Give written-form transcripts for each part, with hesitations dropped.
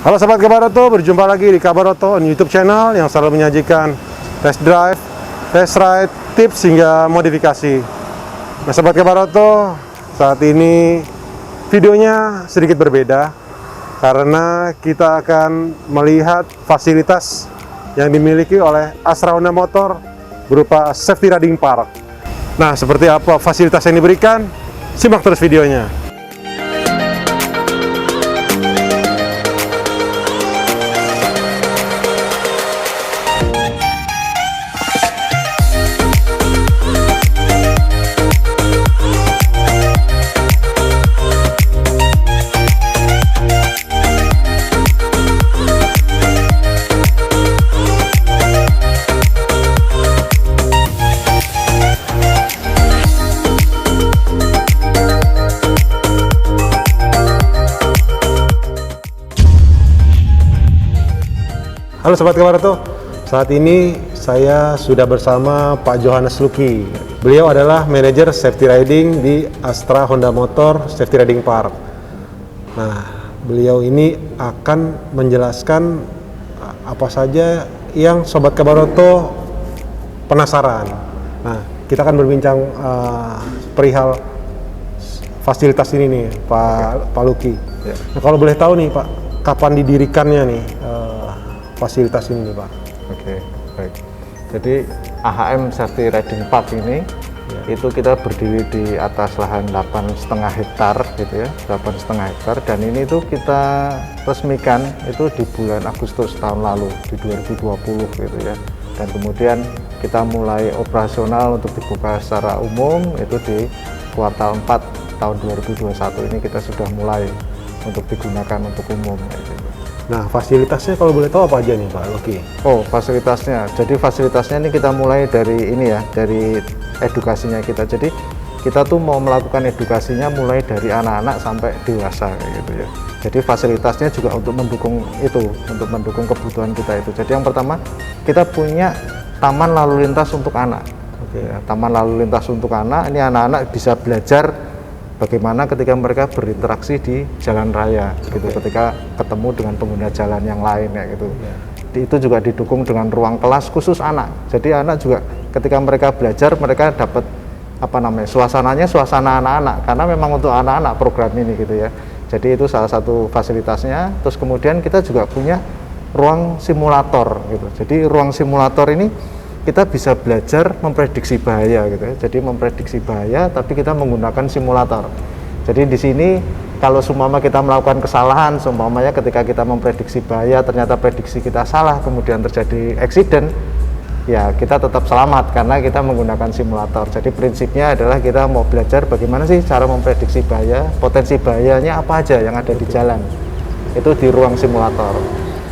Halo Sobat Kabaroto, berjumpa lagi di Kabaroto YouTube channel yang selalu menyajikan test drive, test ride, tips hingga modifikasi. Nah Sobat Kabaroto, saat ini videonya sedikit berbeda karena kita akan melihat fasilitas yang dimiliki oleh Astra Honda Motor berupa safety riding park. Nah, seperti apa fasilitas yang diberikan? Simak terus videonya. Halo Sobat Kabaroto, saat ini saya sudah bersama Pak Johannes Luki. Beliau adalah manajer safety riding di Astra Honda Motor Safety Riding Park. Nah, beliau ini akan menjelaskan apa saja yang Sobat Kabaroto penasaran. Nah, kita akan berbincang perihal fasilitas ini nih, Pak Luki. Ya. Nah, kalau boleh tahu nih Pak, kapan didirikannya nih fasilitas ini nih Pak? Oke, baik. Jadi AHM Safety Riding Park ini itu kita berdiri di atas lahan 8,5 hektar gitu ya, 8,5 hektar, dan ini tuh kita resmikan itu di bulan Agustus tahun lalu di 2020 gitu ya. Dan kemudian kita mulai operasional untuk dibuka secara umum itu di kuartal 4 tahun 2021 ini kita sudah mulai untuk digunakan untuk umum gitu. Nah, fasilitasnya kalau boleh tahu apa aja nih Pak Luki? Oh, fasilitasnya. Jadi fasilitasnya ini kita mulai dari ini ya, dari edukasinya kita. Jadi kita tuh mau melakukan edukasinya mulai dari anak-anak sampai dewasa kayak gitu ya. Jadi fasilitasnya juga untuk mendukung itu, untuk mendukung kebutuhan kita itu. Jadi yang pertama, kita punya taman lalu lintas untuk anak. Oke, ya, taman lalu lintas untuk anak. Ini anak-anak bisa belajar bagaimana ketika mereka berinteraksi di jalan raya gitu, ketika ketemu dengan pengguna jalan yang lain ya gitu. Itu juga didukung dengan ruang kelas khusus anak. Jadi anak juga ketika mereka belajar, mereka dapat suasananya suasana anak-anak, karena memang untuk anak-anak program ini gitu ya. Jadi itu salah satu fasilitasnya. Terus kemudian kita juga punya ruang simulator gitu. Jadi ruang simulator ini kita bisa belajar memprediksi bahaya gitu ya. Jadi memprediksi bahaya tapi kita menggunakan simulator. Jadi di sini kalau seumpama kita melakukan kesalahan, seumpamanya ketika kita memprediksi bahaya ternyata prediksi kita salah, kemudian terjadi accident, ya kita tetap selamat karena kita menggunakan simulator. Jadi prinsipnya adalah kita mau belajar bagaimana sih cara memprediksi bahaya, potensi bahayanya apa aja yang ada di jalan. Itu di ruang simulator.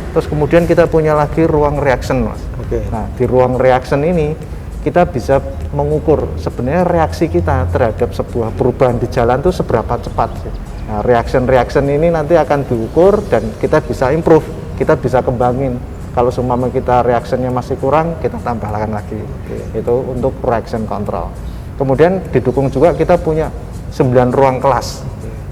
Terus kemudian kita punya lagi ruang reaction, Mas. Nah, di ruang reaction ini kita bisa mengukur sebenarnya reaksi kita terhadap sebuah perubahan di jalan itu seberapa cepat sih. Nah, reaction ini nanti akan diukur dan kita bisa improve, kita bisa kembangin. Kalau seumpama kita reactionnya masih kurang, kita tambahkan lagi. Itu untuk reaction control. Kemudian didukung juga kita punya 9 ruang kelas.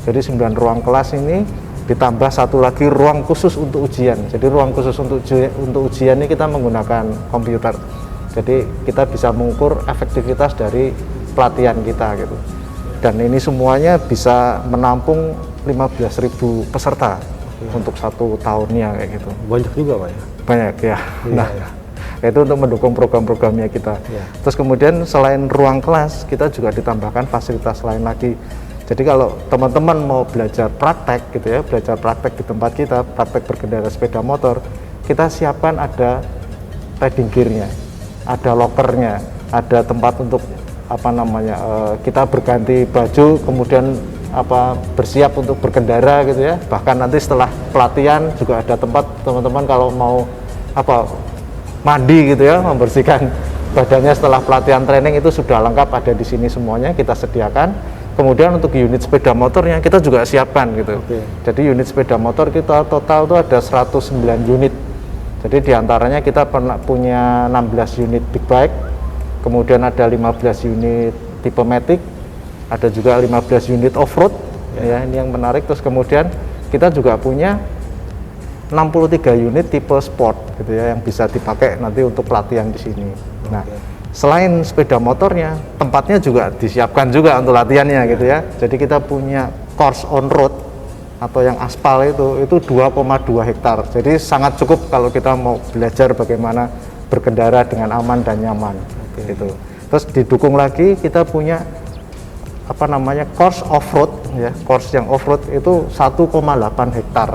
Jadi 9 ruang kelas ini ditambah satu lagi ruang khusus untuk ujian. Jadi ruang khusus untuk ujian ini kita menggunakan komputer. Jadi kita bisa mengukur efektivitas dari pelatihan kita gitu. Dan ini semuanya bisa menampung 15.000 peserta untuk 1 tahunnya kayak gitu. Banyak juga Pak ya? Banyak ya. Nah, itu untuk mendukung program-programnya kita. Terus kemudian selain ruang kelas, kita juga ditambahkan fasilitas lain lagi. Jadi kalau teman-teman mau belajar praktek gitu ya, belajar praktek di tempat kita, praktek berkendara sepeda motor, kita siapkan ada riding gear-nya, ada lokernya, ada tempat untuk kita berganti baju, kemudian bersiap untuk berkendara gitu ya. Bahkan nanti setelah pelatihan juga ada tempat teman-teman kalau mau mandi gitu ya, membersihkan badannya setelah pelatihan training, itu sudah lengkap ada di sini semuanya kita sediakan. Kemudian untuk unit sepeda motornya kita juga siapkan gitu. Jadi unit sepeda motor kita total itu ada 109 unit. Jadi diantaranya kita punya 16 unit big bike, kemudian ada 15 unit tipe Matic, ada juga 15 unit off-road, ya ini yang menarik. Terus kemudian kita juga punya 63 unit tipe sport gitu ya yang bisa dipakai nanti untuk pelatihan di sini. Nah, selain sepeda motornya, tempatnya juga disiapkan juga untuk latihannya gitu ya. Jadi kita punya course on road atau yang aspal itu 2,2 hektar. Jadi sangat cukup kalau kita mau belajar bagaimana berkendara dengan aman dan nyaman gitu. Terus didukung lagi kita punya course off-road ya. Course yang off-road itu 1,8 hektar.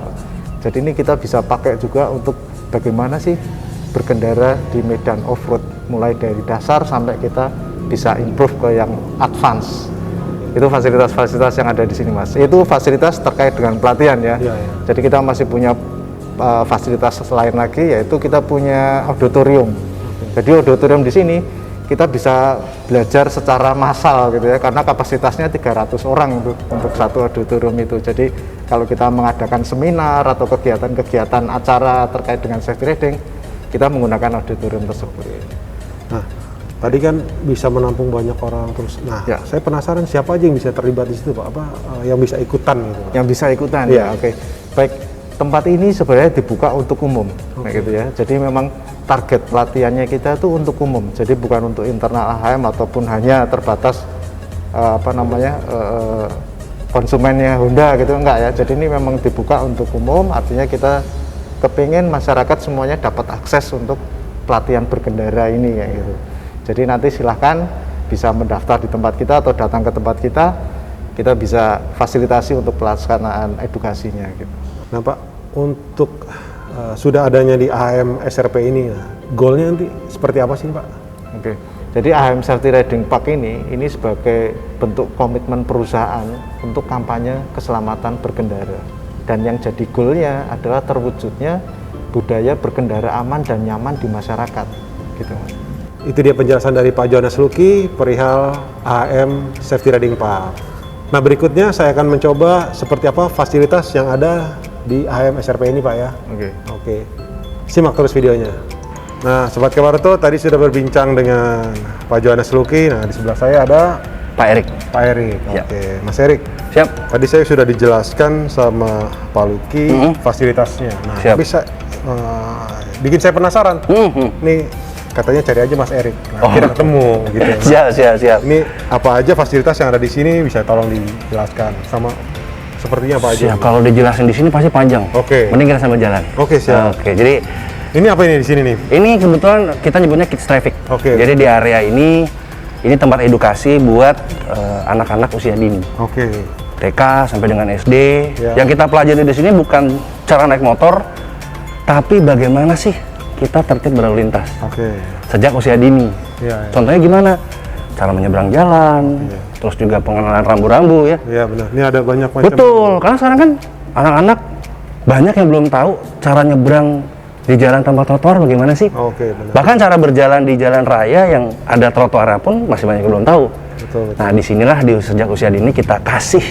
Jadi ini kita bisa pakai juga untuk bagaimana sih berkendara di medan off-road mulai dari dasar sampai kita bisa improve ke yang advance. Itu fasilitas-fasilitas yang ada di sini, Mas. Itu fasilitas terkait dengan pelatihan ya. Jadi kita masih punya fasilitas lain lagi, yaitu kita punya auditorium. Jadi auditorium di sini kita bisa belajar secara massal gitu ya, karena kapasitasnya 300 orang untuk satu auditorium itu. Jadi kalau kita mengadakan seminar atau kegiatan-kegiatan acara terkait dengan safety riding, kita menggunakan auditorium tersebut. Nah, tadi kan bisa menampung banyak orang terus. Nah, saya penasaran siapa aja yang bisa terlibat di situ, Pak? Yang bisa ikutan gitu? Yang bisa ikutan ya, oke. Baik, tempat ini sebenarnya dibuka untuk umum, gitu ya. Jadi memang target pelatihannya kita itu untuk umum. Jadi bukan untuk internal AHM ataupun hanya terbatas konsumennya Honda gitu, enggak ya. Jadi ini memang dibuka untuk umum, artinya kita kepingin masyarakat semuanya dapat akses untuk pelatihan berkendara ini ya gitu. Jadi nanti silahkan bisa mendaftar di tempat kita atau datang ke tempat kita bisa fasilitasi untuk pelaksanaan edukasinya gitu. Nah Pak, untuk sudah adanya di AHM SRP ini, goalnya nanti seperti apa sih Pak? Oke, jadi AHM Safety Riding Park ini sebagai bentuk komitmen perusahaan untuk kampanye keselamatan berkendara. Dan yang jadi goalnya adalah terwujudnya budaya berkendara aman dan nyaman di masyarakat gitu. Itu dia penjelasan dari Pak Johannes Luki perihal AHM Safety Riding Park. Nah berikutnya saya akan mencoba seperti apa fasilitas yang ada di AHM SRP ini Pak ya. Oke. Simak terus videonya. Nah Sobat Kabaroto, tadi sudah berbincang dengan Pak Johannes Luki. Nah di sebelah saya ada Pak Erik. Pak Erik. Oke. Mas Erik. Siap. Tadi saya sudah dijelaskan sama Pak Luki fasilitasnya. Nah, siap. Bisa bikin saya penasaran. Nih katanya cari aja Mas Erik. Nah, akhirnya ketemu gitu. Siap. Ini apa aja fasilitas yang ada di sini, bisa tolong dijelaskan sama sepertinya apa aja? Siap. Kalau dijelasin di sini pasti panjang. Oke. Mending kita sambil jalan. Oke, siap. Oke, jadi ini apa ini di sini nih? ini kebetulan kita nyebutnya Kids Traffic. Oke. Jadi di area ini tempat edukasi buat anak-anak usia dini. Oke. TK sampai dengan SD. Ya. Yang kita pelajari di sini bukan cara naik motor, tapi bagaimana sih kita tertib berlalu lintas. Oke. Sejak usia dini. Ya. Contohnya gimana? Cara menyeberang jalan, terus juga pengenalan rambu-rambu ya. Iya benar. Ini ada banyak macam. Betul, karena sekarang kan anak-anak banyak yang belum tahu cara nyebrang di jalan tanpa trotoar bagaimana sih. Oke, benar. Bahkan cara berjalan di jalan raya yang ada trotoarnya pun masih banyak yang belum tahu. Betul. Nah disinilah sejak usia dini kita kasih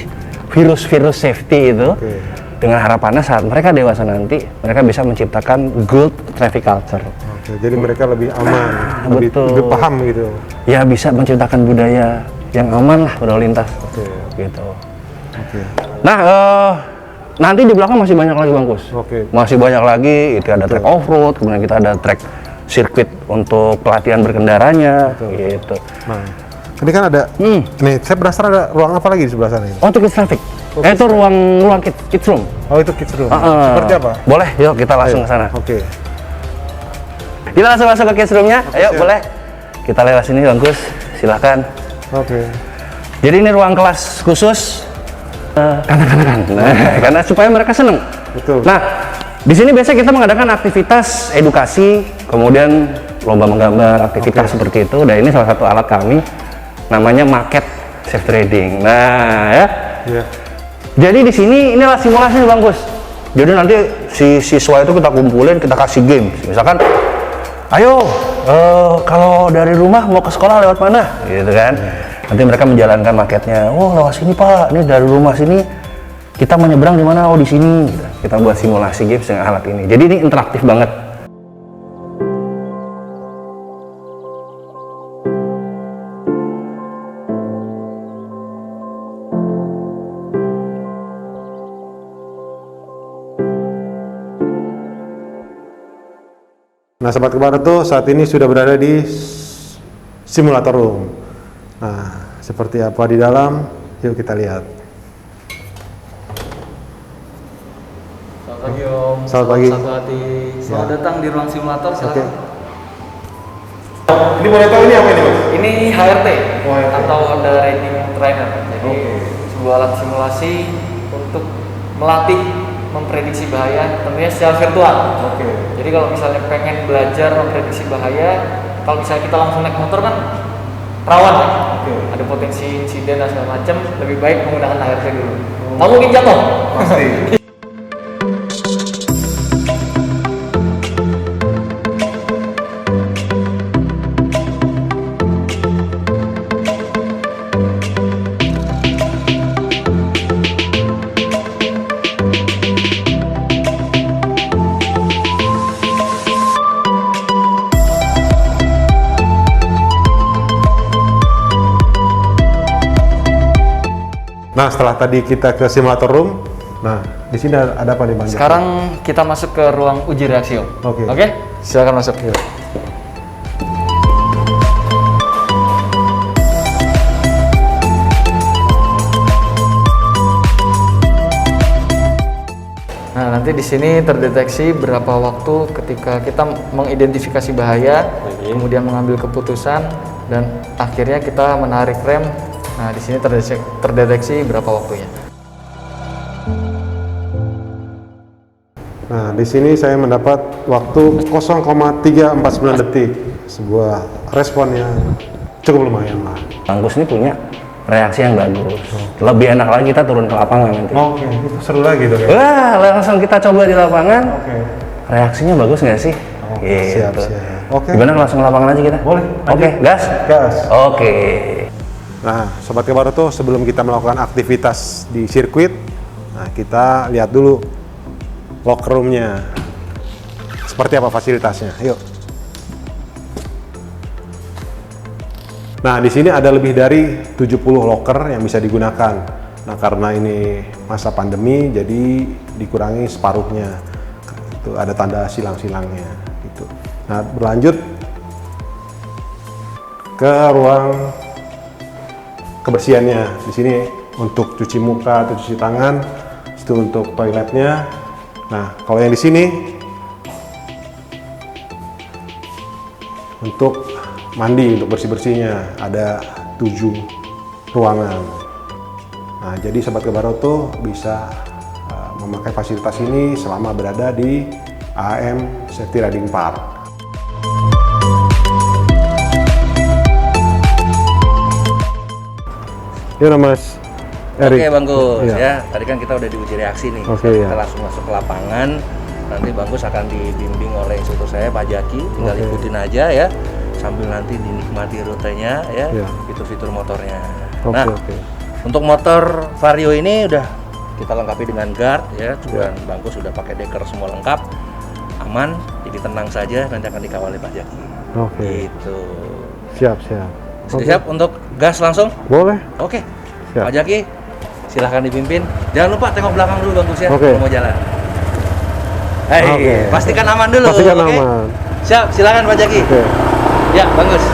virus-virus safety itu dengan harapannya saat mereka dewasa nanti mereka bisa menciptakan good traffic culture. Oke, jadi mereka lebih aman, lebih paham gitu. Ya bisa menciptakan budaya yang aman lah berlalu lintas. Oke. Gitu. Oke. Nah, nanti di belakang masih banyak lagi Bang Kus. Oke. Masih banyak lagi, itu ada track off-road, kemudian kita ada track sirkuit untuk pelatihan berkendaranya, gitu. Nah, ini kan ada, nih saya penasaran ada ruang apa lagi di sebelah sana ini? Oh, itu kids traffic. Itu ruang kids room. Oh, itu kids room. Seperti apa? Boleh, yuk kita langsung ke sana. Oke. Kita langsung masuk ke kids roomnya. Ayo, boleh. Kita lewat sini Bang Kus, silakan. Oke. Jadi ini ruang kelas khusus kanak-kanakan, karena supaya mereka senang. Betul. Nah, di sini biasanya kita mengadakan aktivitas edukasi, kemudian lomba menggambar, aktivitas seperti itu. Dan ini salah satu alat kami, namanya Market Safety Riding. Nah, ya. Iya. Jadi di sini inilah simulasinya Bang Gus. Jadi nanti si siswa itu kita kumpulin, kita kasih game. Misalkan, ayo kalau dari rumah mau ke sekolah lewat mana, gitu kan? Nanti mereka menjalankan marketnya. Oh lewat sini Pak, ini dari rumah sini kita menyeberang di mana? Oh di sini. Kita buat simulasi games dengan alat ini. Jadi ini interaktif banget. Nah, Sobat Kebaroto, saat ini sudah berada di simulator room. Nah, seperti apa di dalam? Yuk kita lihat. Selamat pagi Om. Selamat pagi. Selamat datang di ruang simulator. Oke. Silakan. Ini boleh tahu ini apa ini, Mas? Ini HRT HRT. atau Honda Riding Trainer. Jadi sebuah alat simulasi untuk melatih memprediksi bahaya, tentunya secara virtual. Oke. Jadi kalau misalnya pengen belajar memprediksi bahaya, kalau misalnya kita langsung naik motor kan rawan ya. Oke. Ada potensi insiden dan segala macam. Lebih baik menggunakan HRT dulu. Nggak mungkin jatuh. Pasti. Nah, setelah tadi kita ke simulator room, nah di sini ada apa nih, Bang? Sekarang kita masuk ke ruang uji reaksi Om. Oke. Oke? Silakan masuk. Nah, nanti di sini terdeteksi berapa waktu ketika kita mengidentifikasi bahaya, kemudian mengambil keputusan, dan akhirnya kita menarik rem. Nah, di sini terdeteksi berapa waktunya. Nah, di sini saya mendapat waktu 0,349 detik. Sebuah respon yang cukup lumayan lah. Bang Gus ini punya reaksi yang bagus. Lebih enak lagi kita turun ke lapangan nanti. Oke, itu seru lagi tuh. Wah, langsung kita coba di lapangan. Oke. Reaksinya bagus nggak sih? Siap, Gitu. siap. Oke. Gimana langsung ke lapangan aja kita? Boleh, Oke, gas? Gas. Oke. Nah, Sobat Kebaroto, sebelum kita melakukan aktivitas di sirkuit, nah kita lihat dulu locker room-nya. Seperti apa fasilitasnya? Yuk. Nah, di sini ada lebih dari 70 locker yang bisa digunakan. Nah, karena ini masa pandemi, jadi dikurangi separuhnya. Itu ada tanda silang-silangnya. Gitu. Nah, berlanjut ke ruang kebersihannya. Di sini untuk cuci muka atau cuci tangan, itu untuk toiletnya. Nah, kalau yang di sini untuk mandi, untuk bersih-bersihnya ada 7 ruangan. Nah, jadi Sobat Kebaroto bisa memakai fasilitas ini selama berada di AHM Safety Riding Park. Ya, Mas Erik. Oke Bang Gus, Iya. ya. Tadi kan kita udah diuji reaksi nih. Oke, Kita iya. langsung masuk ke lapangan. Nanti Bang Gus akan dibimbing oleh instruktur saya, Pak Jaki. Tinggal Oke. ikutin aja ya. Sambil nanti dinikmati rutenya ya, Iya. fitur-fitur motornya. Oke, Nah, oke. untuk motor Vario ini udah kita lengkapi dengan guard ya. Dan Bang Gus sudah pakai deker semua lengkap. Aman, jadi tenang saja, nanti akan dikawal oleh Pak Jaki. Oke. Gitu. Siap, siap. Sudah siap untuk gas langsung? Boleh. Oke. Siap. Pak Jaki, silahkan dipimpin. Jangan lupa tengok belakang dulu Bang Gus ya, Oke. kalau mau jalan. Hei, Oke. pastikan aman dulu. Pastikan oke? aman. Siap, silakan Pak Jaki. Oke. Ya, Bang Gus.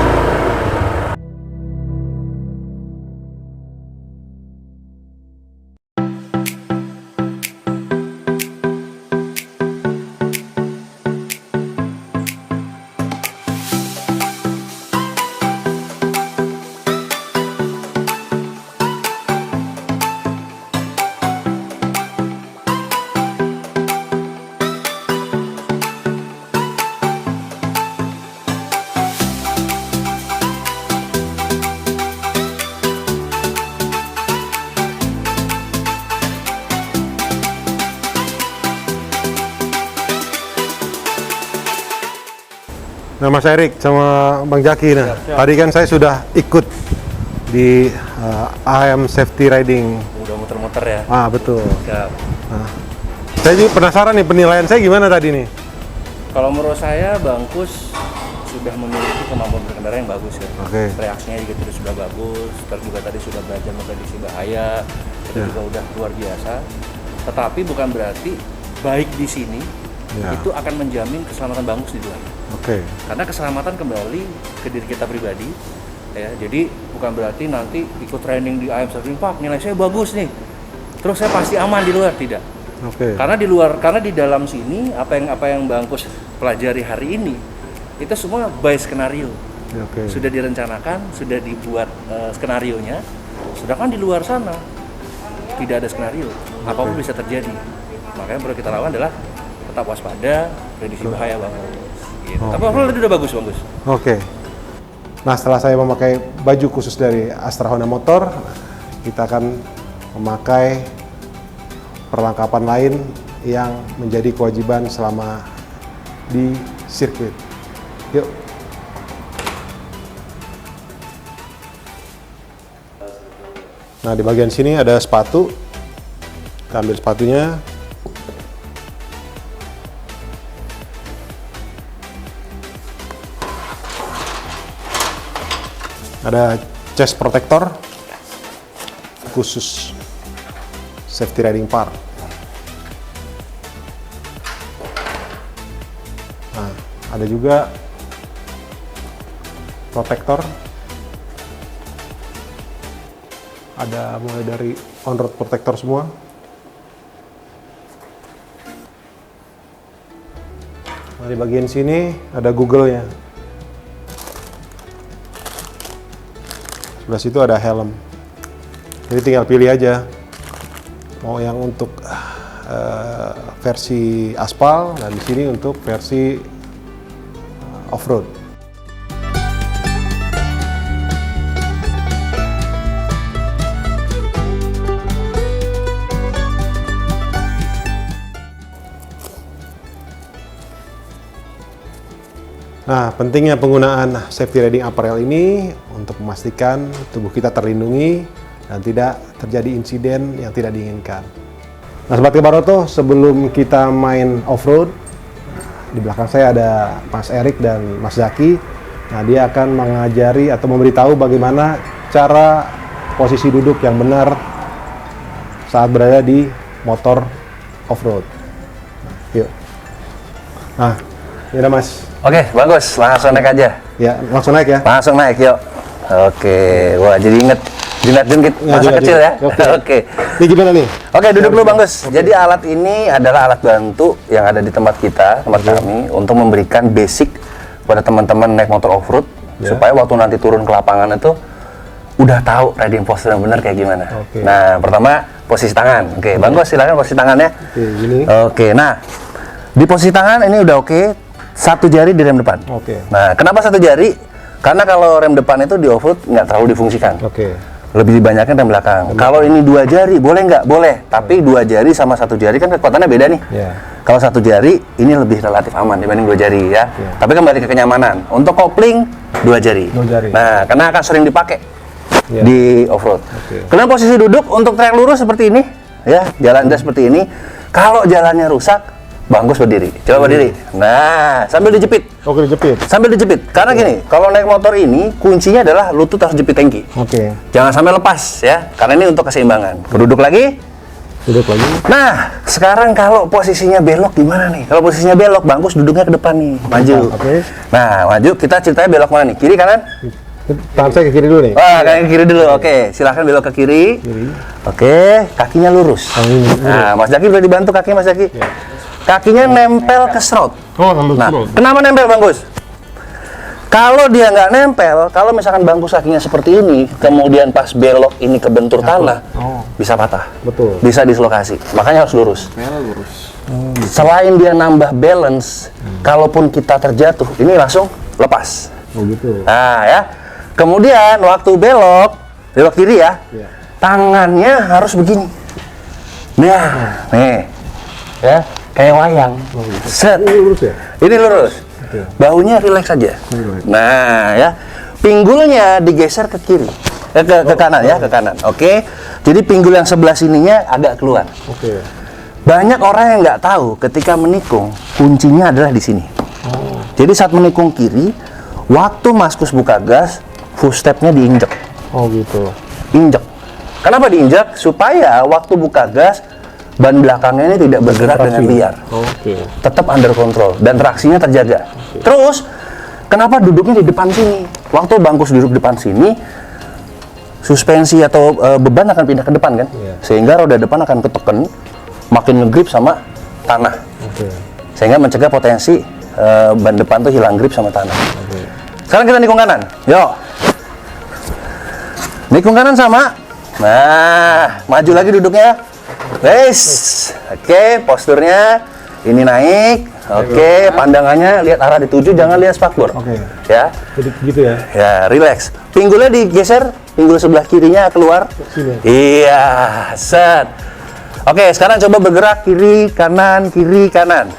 Nah, Mas Erik sama Bang Jaki, nah tadi kan saya sudah ikut di AHM Safety Riding. Udah muter-muter ya. Ah, betul. Siap. Nah, saya juga penasaran nih, penilaian saya gimana tadi nih? Kalau menurut saya Bang Gus sudah memiliki kemampuan berkendara yang bagus ya. Oke. Reaksinya juga sudah bagus, terus juga tadi sudah belajar memprediksi bahaya, itu Ya. juga udah luar biasa. Tetapi bukan berarti baik di sini Ya. itu akan menjamin keselamatan Bangus di luar. Oke. Karena keselamatan kembali ke diri kita pribadi, ya. Jadi bukan berarti nanti ikut training di IM Surfing Park nilai saya bagus nih, terus saya pasti aman di luar, tidak. Oke. Karena di dalam sini apa yang Bangkus pelajari hari ini itu semua by skenario. Oke. Sudah direncanakan, sudah dibuat skenarionya. Sedangkan di luar sana tidak ada skenario, apapun bisa terjadi. Makanya perlu kita lakukan adalah tetap waspada, prediksi bahaya Bangkus. Gitu. Tapi overall itu udah bagus. Oke. Nah, setelah saya memakai baju khusus dari Astra Honda Motor, kita akan memakai perlengkapan lain yang menjadi kewajiban selama di sirkuit. Yuk. Nah, di bagian sini ada sepatu. Kita ambil sepatunya. Ada chest protector khusus safety riding part. Nah, ada juga protector. Ada mulai dari on-road protector semua. Nah, di bagian sini ada Google-nya. Sebelah situ ada helm. Jadi tinggal pilih aja mau yang untuk versi aspal, dan di sini untuk versi off-road. Nah, pentingnya penggunaan safety riding apparel ini untuk memastikan tubuh kita terlindungi dan tidak terjadi insiden yang tidak diinginkan. Nah, Sobat Kebaroto, sebelum kita main off-road, di belakang saya ada Mas Erik dan Mas Zaki. Nah, dia akan mengajari atau memberitahu bagaimana cara posisi duduk yang benar saat berada di motor off-road. Yuk. Nah, ini ada Mas. Oke, bagus. Langsung naik aja. Ya, langsung naik ya. Langsung naik, yuk. Oke, wah jadi inget jinak-jinak masa kecil ya. Oke. Ini gimana nih? Oke, duduk dulu Bang Gus. Jadi alat ini adalah alat bantu yang ada di tempat kita, tempat kami, untuk memberikan basic pada teman-teman naik motor off-road, supaya waktu nanti turun ke lapangan itu udah tahu riding posture yang benar kayak gimana. Oke. Nah, pertama posisi tangan. Oke, Bang Gus silakan posisi tangannya. Oke, gini. Oke, nah di posisi tangan ini udah oke. Satu jari di rem depan. Oke. Nah, kenapa satu jari? Karena kalau rem depan itu di off-road nggak terlalu difungsikan. Oke. Lebih dibanyakin rem belakang. Kalau ini dua jari, boleh nggak? Boleh. Tapi dua jari sama satu jari kan kekuatannya beda nih. Ya. Kalau satu jari, ini lebih relatif aman dibanding dua jari ya. Tapi kembali ke kenyamanan. Untuk kopling, dua jari. Dua jari. Nah, karena akan sering dipakai Ya. di off-road. Oke. Kemudian posisi duduk untuk trek lurus seperti ini. Ya, jalan seperti ini. Kalau jalannya rusak, Bangkus berdiri. Coba berdiri. Nah, sambil dijepit. Oke, dijepit. Sambil dijepit. Karena gini, kalau naik motor ini kuncinya adalah lutut harus jepit tangki. Oke. Jangan sampai lepas ya. Karena ini untuk keseimbangan. Duduk lagi. Duduk lagi. Nah, sekarang kalau posisinya belok gimana nih? Kalau posisinya belok, Bangkus duduknya ke depan nih. Maju. Oke. Nah, maju. Kita ceritanya belok mana nih? Kiri kanan? Tangan saya ke kiri dulu nih. Wah, kanan ke kiri dulu. Oke, silahkan belok ke kiri. Oke, kakinya lurus. Nah, Mas Zaki boleh dibantu kakinya Mas Zaki. Kakinya nempel ke serot. Oh, lalu Nah, kenapa nempel Bangkus? Kalau dia nggak nempel, kalau misalkan Bangkus kakinya seperti ini, kemudian pas belok ini kebentur tanah, bisa patah. Betul. Bisa dislokasi. Makanya harus lurus. Selain dia nambah balance, kalaupun kita terjatuh, ini langsung lepas. Oh, gitu. Nah ya. Kemudian waktu belok kiri ya, tangannya harus begini. Nah, nih, ya, kayak wayang. Set. Ini lurus ya? Ini lurus. Bahunya rileks saja. Nah, ya. Pinggulnya digeser ke kiri. Ke kanan ya, ke kanan. Oke. Jadi pinggul yang sebelah sininya agak keluar. Oke. Banyak orang yang nggak tahu ketika menikung, kuncinya adalah di sini. Jadi saat menikung kiri, waktu Maskus buka gas, footstep-nya diinjek. Oh, gitu. Injek. Kenapa diinjek? Supaya waktu buka gas, ban belakangnya ini tidak bergerak dengan liar. Tetap under control dan traksinya terjaga. Terus kenapa duduknya di depan sini? Waktu Bangkus duduk depan sini, suspensi atau beban akan pindah ke depan kan? Sehingga roda depan akan ketekan, makin ngegrip sama tanah. Sehingga mencegah potensi ban depan tuh hilang grip sama tanah. Sekarang kita nikung kanan. Yuk. Nikung kanan sama. Nah, maju lagi duduknya. Wes. Oke, posturnya ini naik. Oke, pandangannya lihat arah dituju, jangan lihat spakbor. Ya. Jadi gitu ya. Ya, relax. Pinggulnya digeser, pinggul sebelah kirinya keluar. Iya, set. Oke, sekarang coba bergerak kiri kanan kiri kanan.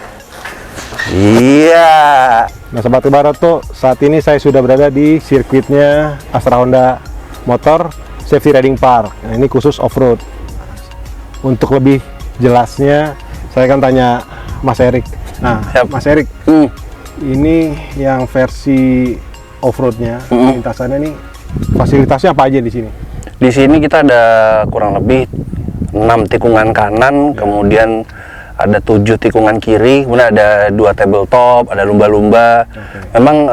Iya. Nah, Sobat Kebaroto, saat ini saya sudah berada di sirkuitnya Astra Honda Motor Safety Riding Park. Nah, ini khusus off-road. Untuk lebih jelasnya, saya akan tanya Mas Erik. Nah, Mas Erik, ini yang versi off-roadnya, lintasannya nih, fasilitasnya apa aja di sini? Di sini kita ada kurang lebih 6 tikungan kanan, kemudian ada 7 tikungan kiri, kemudian ada 2 tabletop, ada lumba-lumba. Memang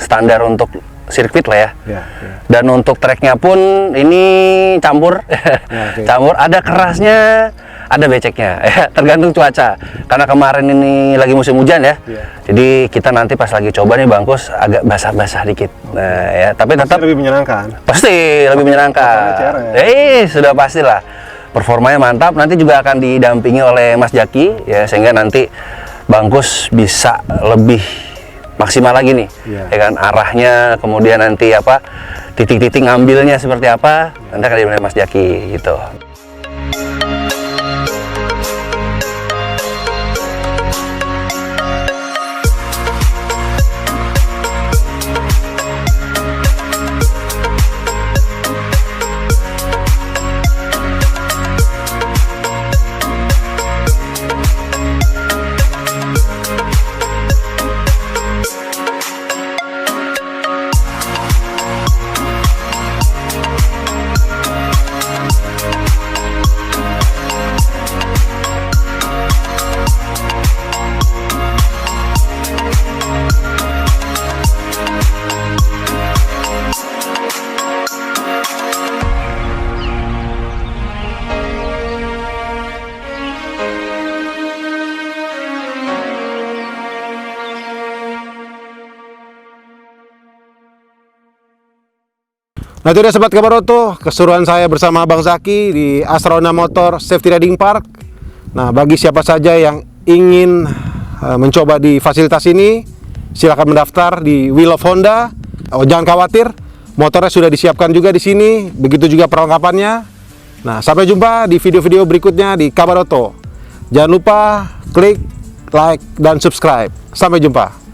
standar untuk sirkuit lah ya. Dan untuk treknya pun ini campur, campur. Ada kerasnya, ada beceknya, ya, tergantung cuaca. Karena kemarin ini lagi musim hujan ya. Jadi kita nanti pas lagi coba nih Bangkus agak basah-basah dikit. Nah ya, tapi tetap lebih menyenangkan. pasti lebih menyenangkan. Sudah pastilah. Performanya mantap, nanti juga akan didampingi oleh Mas Jaki ya, sehingga nanti Bangkus bisa lebih maksimal lagi nih, ya kan, arahnya, kemudian nanti apa, titik-titik ngambilnya seperti apa, nanti akan didampingi Mas Jaki gitu. Nah, itu dia Sobat Kebaroto, keseruan saya bersama Bang Zaki di Astra Honda Motor Safety Riding Park. Nah, bagi siapa saja yang ingin mencoba di fasilitas ini, silakan mendaftar di Wheel of Honda. Oh, jangan khawatir, motornya sudah disiapkan juga di sini, begitu juga perlengkapannya. Nah, sampai jumpa di video-video berikutnya di Kabaroto. Jangan lupa klik like dan subscribe. Sampai jumpa.